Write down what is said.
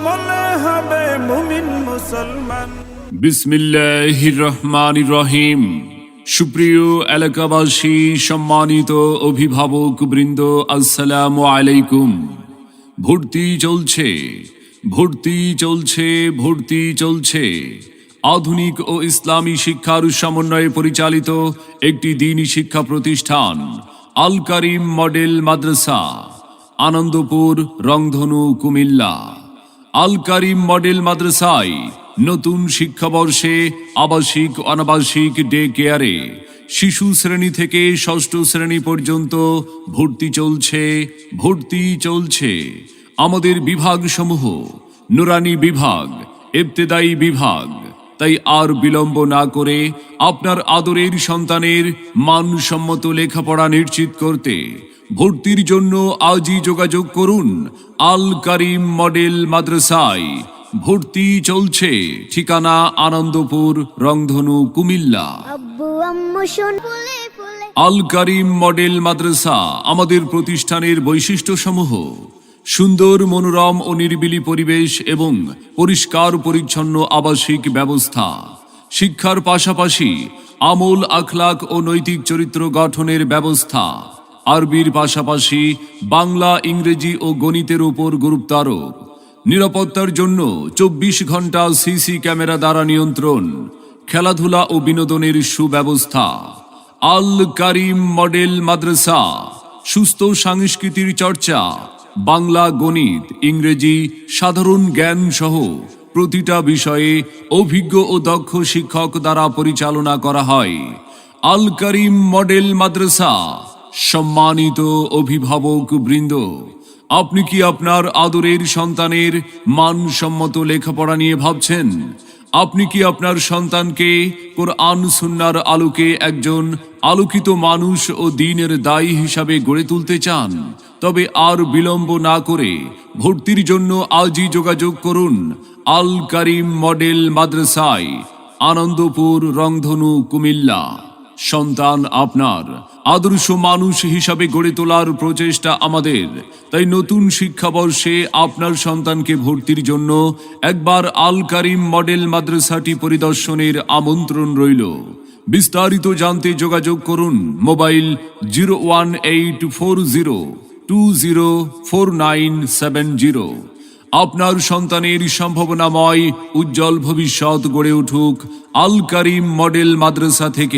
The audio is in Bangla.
বলে হবে মুমিন মুসলমান। বিসমিল্লাহির রহমানির রহিম। সুপ্রিয় এলাকাবাসী, সম্মানিত অভিভাবক বৃন্দ, আসসালামু আলাইকুম। ভর্তি চলছে, ভর্তি চলছে, ভর্তি চলছে। আধুনিক ও ইসলামী শিক্ষার সমন্বয়ে পরিচালিত একটি দ্বীনি শিক্ষা প্রতিষ্ঠান আল কারিম মডেল মাদ্রাসা, আনন্দপুর, রংধনু, কুমিল্লা। আল কারিম মডেল মাদ্রাসায় নতুন শিক্ষাবর্ষে আবাসিক অনাবাসিক ডে কেয়ারে শিশু শ্রেণী থেকে ষষ্ঠ শ্রেণী পর্যন্ত ভর্তি চলছে, ভর্তি চলছে। আমাদের বিভাগসমূহ: নুরানি বিভাগ, ইবতেদায়ী বিভাগ। তাই আর বিলম্ব না করে আপনার আদরের সন্তানের মানসম্মত লেখাপড়া নিশ্চিত করতে ভর্তির জন্য আজই যোগাযোগ করুন আল কারিম মডেল মাদ্রাসায়। ভর্তি চলছে। ঠিকানা আনন্দপুর, রংধনু, কুমিল্লা। আল কারিম মডেল মাদ্রাসা। আমাদের প্রতিষ্ঠানের বৈশিষ্ট্যসমূহ: সুন্দর, মনোরম ও নিরিবিলি পরিবেশ এবং পরিষ্কার পরিচ্ছন্ন আবাসিক ব্যবস্থা। শিক্ষার পাশাপাশি আমল, আখলাক ও নৈতিক চরিত্র গঠনের ব্যবস্থা। আরবির পাশাপাশি বাংলা, ইংরেজি ও গণিতের উপর গুরুত্বারোপ। নিরাপত্তার জন্য 24 ঘন্টা সিসি ক্যামেরা দ্বারা নিয়ন্ত্রণ। খেলাধুলা ও বিনোদনের সুব্যবস্থা। আল কারিম মডেল মাদ্রাসা। সুস্থ সংস্কৃতির চর্চা, বাংলা, গণিত, ইংরেজি, সাধারণ জ্ঞান সহ প্রতিটা বিষয়ে অভিজ্ঞ ও দক্ষ শিক্ষক দ্বারা পরিচালনা করা হয়। আল কারিম মডেল মাদ্রাসা। সম্মানিত অভিভাবক বৃন্দ, আপনি কি আপনার আদরের সন্তানের মানসম্মত লেখাপড়া নিয়ে ভাবছেন? আপনি কি আপনার সন্তানকে কোরআন সুন্নাহর আলোকে একজন আলোকিত মানুষ ও দ্বীনের দায়ী হিসাবে গড়ে তুলতে চান? তবে আর বিলম্ব না করে ভর্তির জন্য আজই যোগাযোগ করুন আল কারিম মডেল মাদ্রাসায়, আনন্দপুর, রংধনু, কুমিল্লা। সন্তান আপনার আদর্শ মানুষ হিসাবে গড়ে তোলার প্রচেষ্টা আমাদের। তাই নতুন শিক্ষাবর্ষে আপনার সন্তানকে ভর্তির জন্য একবার আল কারিম মডেল মাদ্রাসাটি পরিদর্শনের আমন্ত্রণ রইল। বিস্তারিত জানতে যোগাযোগ করুন মোবাইল 01840204970। আপনার সন্তানের সম্ভাবনাময় উজ্জ্বল ভবিষ্যৎ গড়ে উঠুক আল কারিম মডেল মাদ্রাসা থেকে।